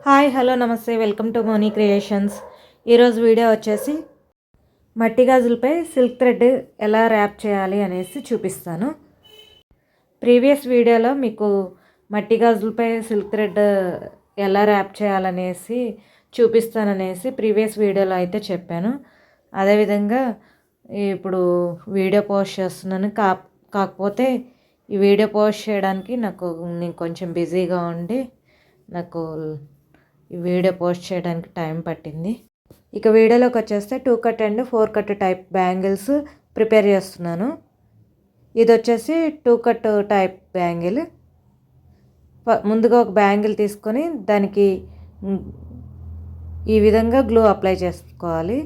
Hi hello నమస్తే welcome to Moni creations. ఈరోజు video వచ్చేసి మట్టి గాజులపై సిల్క్ థ్రెడ్ ఎలా ర్యాప్ చేయాలి అనేసి చూపిస్తాను. ప్రీవియస్ వీడియోలో మీకు మట్టి గాజులపై సిల్క్ థ్రెడ్ ఎలా ర్యాప్ చేయాలనేసి చూపిస్తాననేసి ప్రీవియస్ వీడియోలో అయితే చెప్పాను. అదేవిధంగా ఇప్పుడు వీడియో పోస్ట్ చేస్తున్నాను. కాకపోతే ఈ వీడియో పోస్ట్ చేయడానికి నేను కొంచెం బిజీగా ఉండి నాకు ఈ వీడియో పోస్ట్ చేయడానికి టైం పట్టింది. ఇక వీడియోలోకి వచ్చేస్తే 2 cut and 4 cut type bangles prepare చేస్తున్నాను. ఇది వచ్చేసి 2 కట్ టైప్ బ్యాంగిల్. ముందుగా ఒక బ్యాంగిల్ తీసుకొని దానికి ఈ విధంగా గ్లూ అప్లై చేసుకోవాలి.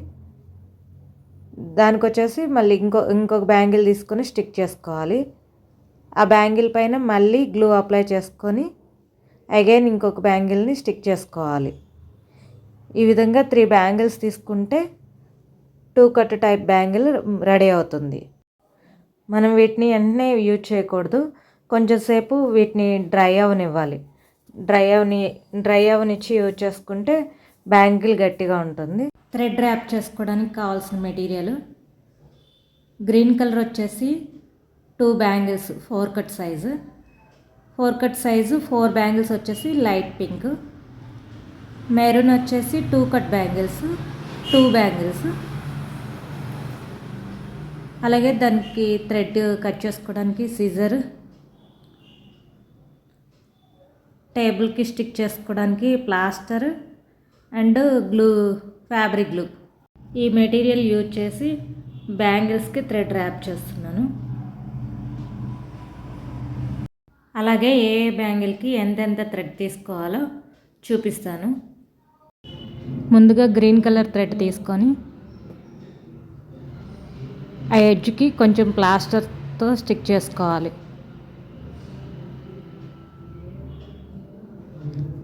దానికి వచ్చేసి మళ్ళీ ఇంకొక బ్యాంగిల్ తీసుకొని స్టిక్ చేసుకోవాలి. ఆ బ్యాంగిల్ పైన మళ్ళీ గ్లూ అప్లై చేసుకొని అగైన్ ఇంకొక బ్యాంగిల్ని స్టిక్ చేసుకోవాలి. ఈ విధంగా 3 బ్యాంగిల్స్ తీసుకుంటే 2 కట్ టైప్ బ్యాంగిల్ రెడీ అవుతుంది. మనం వీటిని వెంటనే యూజ్ చేయకూడదు. కొంచెం సేపు వీటిని డ్రై అవనివ్వాలి. డ్రై అవనిచ్చి యూజ్ చేసుకుంటే బ్యాంగిల్ గట్టిగా ఉంటుంది. థ్రెడ్ ర్యాప్ చేసుకోవడానికి కావాల్సిన మెటీరియల్ గ్రీన్ కలర్ వచ్చేసి 2 bangles 4 cut size. 4 cut size 4 bangles వచ్చేసి లైట్ పింక్. మెరూన్ వచ్చేసి 2 కట్ బ్యాంగిల్స్ 2 బ్యాంగిల్స్. అలాగే దానికి థ్రెడ్ కట్ చేసుకోవడానికి సిజర్, టేబుల్కి స్టిక్ చేసుకోవడానికి plaster and glue, fabric glue. ఈ మెటీరియల్ యూజ్ చేసి బ్యాంగిల్స్కి థ్రెడ్ ర్యాప్ చేస్తున్నాను. అలాగే ఏ బ్యాంగిల్కి ఎంతెంత థ్రెడ్ తీసుకోవాలో చూపిస్తాను. ముందుగా గ్రీన్ కలర్ థ్రెడ్ తీసుకొని ఆ ఎడ్జ్కి కొంచెం ప్లాస్టర్తో స్టిక్ చేసుకోవాలి.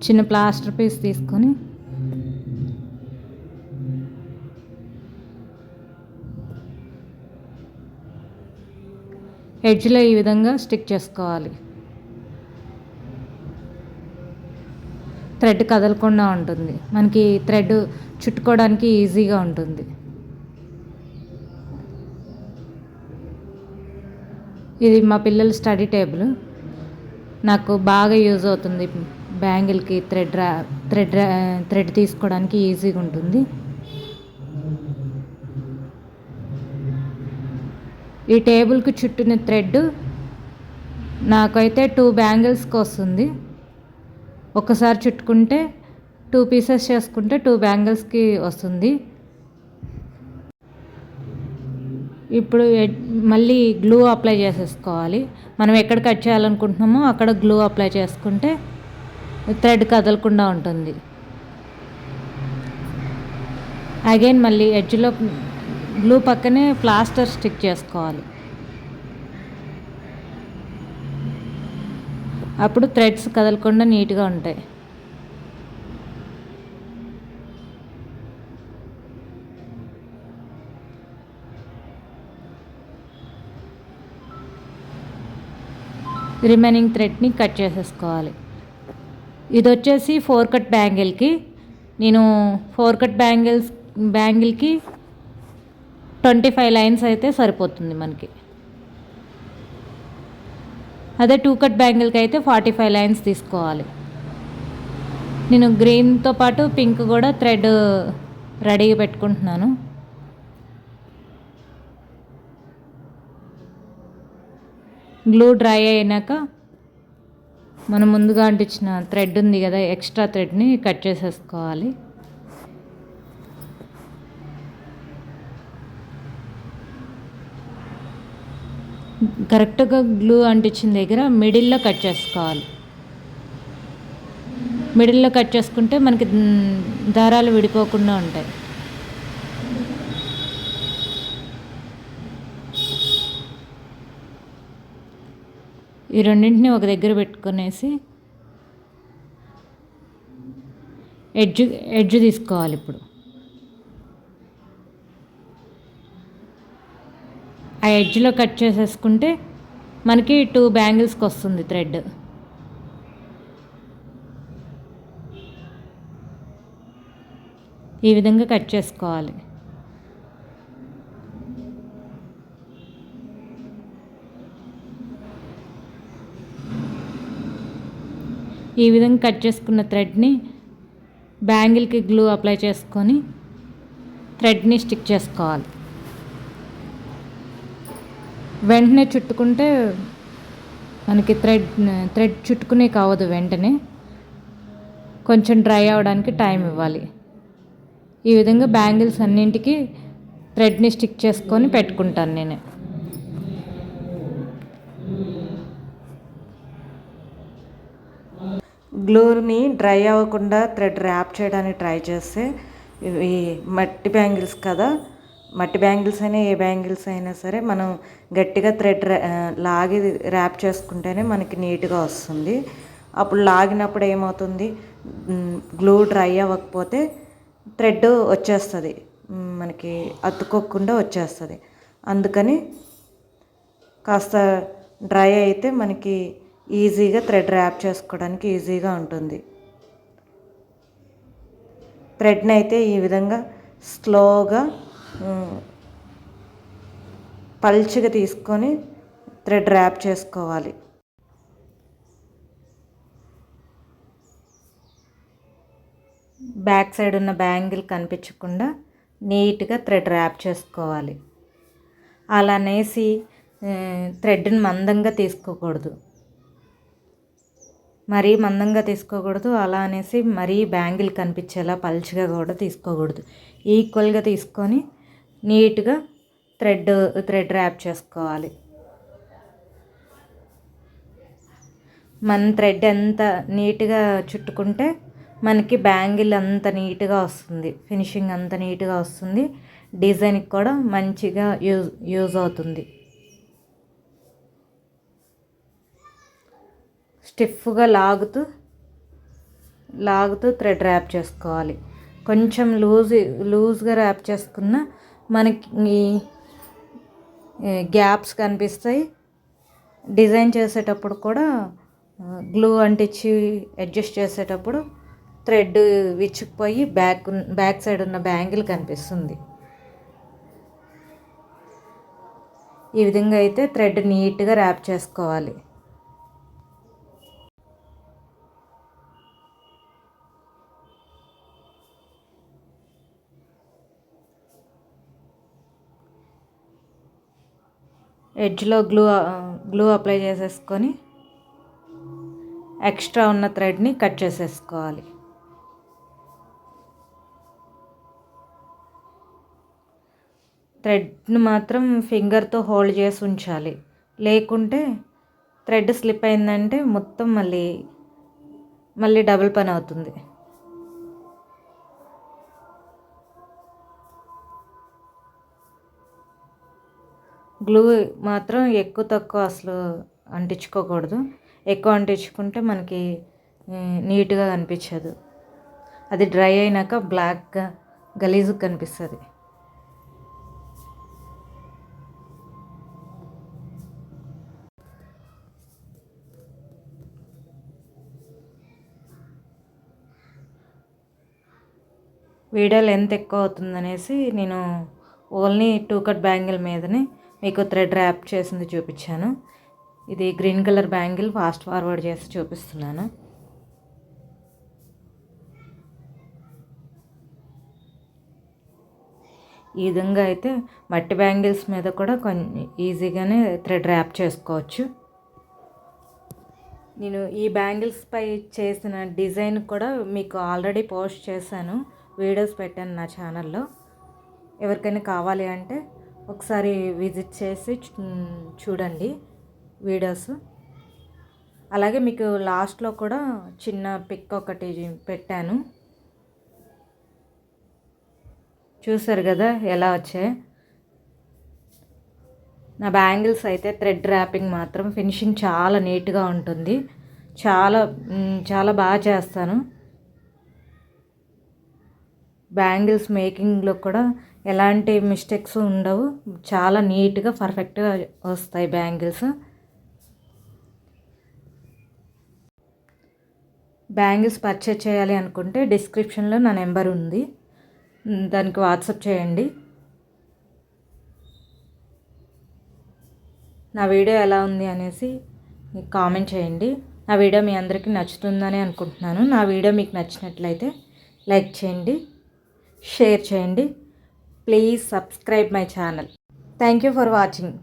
చిన్న ప్లాస్టర్ పీస్ తీసుకొని ఎడ్జ్లో ఈ విధంగా స్టిక్ చేసుకోవాలి. థ్రెడ్ కదలకుండా ఉంటుంది. మనకి థ్రెడ్ చుట్టుకోవడానికి ఈజీగా ఉంటుంది. ఇది మా పిల్లల స్టడీ టేబుల్. నాకు బాగా యూజ్ అవుతుంది. బ్యాంగిల్కి థ్రెడ్ తీసుకోవడానికి ఈజీగా ఉంటుంది. ఈ టేబుల్కి చుట్టిన థ్రెడ్ నాకైతే 2 బ్యాంగిల్స్కి వస్తుంది. ఒకసారి చుట్టుకుంటే 2 పీసెస్ చేసుకుంటే 2 బ్యాంగిల్స్కి వస్తుంది. ఇప్పుడు మళ్ళీ గ్లూ అప్లై చేసేసుకోవాలి. మనం ఎక్కడ కట్ చేయాలనుకుంటున్నామో అక్కడ గ్లూ అప్లై చేసుకుంటే థ్రెడ్ కదలకుండా ఉంటుంది. అగైన్ మళ్ళీ ఎడ్జ్లో గ్లూ పక్కనే ప్లాస్టర్ స్టిక్ చేసుకోవాలి. అప్పుడు థ్రెడ్స్ కదలకుండా నీట్గా ఉంటాయి. రిమైనింగ్ థ్రెడ్ని కట్ చేసేసుకోవాలి. ఇది వచ్చేసి 4 కట్ బ్యాంగిల్కి నేను 4 కట్ బ్యాంగిల్కి 25 లైన్స్ అయితే సరిపోతుంది మనకి. అదే 2 కట్ బ్యాంగిల్కి అయితే 45 లైన్స్ తీసుకోవాలి. నేను గ్రీన్తో పాటు పింక్ కూడా థ్రెడ్ రెడీగా పెట్టుకుంటున్నాను. గ్లూ డ్రై అయినాక మనం ముందుగా అంటించిన థ్రెడ్ ఉంది కదా, ఎక్స్ట్రా థ్రెడ్ని కట్ చేసేసుకోవాలి. కరెక్ట్గా గ్లూ అంటించిన దగ్గర మిడిల్లో కట్ చేసుకోవాలి. మిడిల్లో కట్ చేసుకుంటే మనకి దారాలు విడిపోకుండా ఉంటాయి. ఈ రెండింటిని ఒక దగ్గర పెట్టుకునేసి ఎడ్జ్ తీసుకోవాలి. ఇప్పుడు ఆ ఎడ్జ్లో కట్ చేసేసుకుంటే మనకి 2 బ్యాంగిల్స్కి వస్తుంది థ్రెడ్. ఈ విధంగా కట్ చేసుకోవాలి. ఈ విధంగా కట్ చేసుకున్న థ్రెడ్ని బ్యాంగిల్కి గ్లూ అప్లై చేసుకొని థ్రెడ్ని స్టిక్ చేసుకోవాలి. వెంటనే చుట్టుకుంటే మనకి థ్రెడ్ చుట్టుకునే కావదు, వెంటనే కొంచెం డ్రై అవ్వడానికి టైం ఇవ్వాలి. ఈ విధంగా బ్యాంగిల్స్ అన్నింటికి థ్రెడ్ని స్టిక్ చేసుకొని పెట్టుకుంటాను నేను. గ్లూని డ్రై అవ్వకుండా థ్రెడ్ ర్యాప్ చేయడానికి ట్రై చేస్తే ఇవి మట్టి బ్యాంగిల్స్ కదా, మట్టి బ్యాంగిల్స్ అయినా ఏ బ్యాంగిల్స్ అయినా సరే మనం గట్టిగా థ్రెడ్ లాగి ర్యాప్ చేసుకుంటేనే మనకి నీట్గా వస్తుంది. అప్పుడు లాగినప్పుడు ఏమవుతుంది, గ్లూ డ్రై అవ్వకపోతే థ్రెడ్ వచ్చేస్తుంది, మనకి అతుక్కోకుండా వచ్చేస్తుంది. అందుకని కాస్త డ్రై అయితే మనకి ఈజీగా థ్రెడ్ ర్యాప్ చేసుకోవడానికి ఈజీగా ఉంటుంది. థ్రెడ్ని అయితే ఈ విధంగా స్లోగా పల్చగా తీసుకొని థ్రెడ్ ర్యాప్ చేసుకోవాలి. బ్యాక్ సైడ్ ఉన్న బ్యాంగిల్ కనిపించకుండా నీట్గా థ్రెడ్ ర్యాప్ చేసుకోవాలి. అలా నేసి థ్రెడ్ని మందంగా తీసుకోకూడదు, మరీ మందంగా తీసుకోకూడదు. అలా అనేసి మరీ బ్యాంగిల్ కనిపించేలా పల్చగా కూడా తీసుకోకూడదు. ఈక్వల్గా తీసుకొని నీట్గా థ్రెడ్ ర్యాప్ చేసుకోవాలి. మన థ్రెడ్ ఎంత నీట్గా చుట్టుకుంటే మనకి బ్యాంగిల్ అంత నీట్గా వస్తుంది, ఫినిషింగ్ అంత నీట్గా వస్తుంది, డిజైన్కి కూడా మంచిగా యూజ్ అవుతుంది. స్టిఫ్గా లాగుతూ థ్రెడ్ ర్యాప్ చేసుకోవాలి. కొంచెం లూజ్గా ర్యాప్ చేసుకున్న మనకి గ్యాప్స్ కనిపిస్తాయి. డిజైన్ చేసేటప్పుడు కూడా గ్లూ అంటించి అడ్జస్ట్ చేసేటప్పుడు థ్రెడ్ విచ్చుకుపోయి బ్యాక్ సైడ్ ఉన్న బ్యాంగిల్ కనిపిస్తుంది. ఈ విధంగా అయితే థ్రెడ్ నీట్గా ర్యాప్ చేసుకోవాలి. ఎడ్జ్లో గ్లూ అప్లై చేసేసుకొని ఎక్స్ట్రా ఉన్న థ్రెడ్ని కట్ చేసేసుకోవాలి. థ్రెడ్ని మాత్రం ఫింగర్తో హోల్డ్ చేసి ఉంచాలి, లేకుంటే థ్రెడ్ స్లిప్ అయిందంటే మొత్తం మళ్ళీ డబుల్ పని అవుతుంది. గ్లూ మాత్రం ఎక్కువ తక్కువ అసలు అంటించుకోకూడదు. ఎక్కువ అంటించుకుంటే మనకి నీట్గా కనిపించదు, అది డ్రై అయినాక బ్లాక్గా గలీజ్గా కనిపిస్తుంది. వీడియో లెంత్ ఎక్కువ అవుతుందనేసి నేను ఓన్లీ 2 కట్ బ్యాంగిల్ మీదనే మీకు థ్రెడ్ ర్యాప్ చేసింది చూపించాను. ఇది green colour bangle fast forward చేసి చూపిస్తున్నాను. ఈ విధంగా అయితే మట్టి బ్యాంగిల్స్ మీద కూడా కొంచెం ఈజీగానే థ్రెడ్ ర్యాప్ చేసుకోవచ్చు. నేను ఈ బ్యాంగిల్స్ పై చేసిన డిజైన్ కూడా మీకు ఆల్రెడీ పోస్ట్ చేశాను, వీడియోస్ పెట్టాను నా ఛానల్లో. ఎవరికైనా కావాలి అంటే ఒకసారి విజిట్ చేసి చూడండి వీడియోస్. అలాగే మీకు లాస్ట్లో కూడా చిన్న పిక్ ఒకటి పెట్టాను, చూసారు కదా ఎలా వచ్చాయి నా బ్యాంగిల్స్. అయితే థ్రెడ్ ర్యాపింగ్ మాత్రం ఫినిషింగ్ చాలా నీట్గా ఉంటుంది, చాలా బాగా చేస్తాను. బ్యాంగిల్స్ మేకింగ్లో కూడా ఎలాంటి మిస్టేక్స్ ఉండవు, చాలా నీట్గా పర్ఫెక్ట్గా వస్తాయి బ్యాంగిల్స్. బ్యాంగిల్స్ పర్చేజ్ చేయాలి అనుకుంటే డిస్క్రిప్షన్లో నా నెంబర్ ఉంది, దానికి వాట్సాప్ చేయండి. నా వీడియో ఎలా ఉంది అనేసి కామెంట్ చేయండి. నా వీడియో మీ అందరికీ నచ్చుతుందని అనుకుంటున్నాను. నా వీడియో మీకు నచ్చినట్లయితే లైక్ చేయండి, షేర్ చేయండి. Please subscribe my channel. Thank you for watching.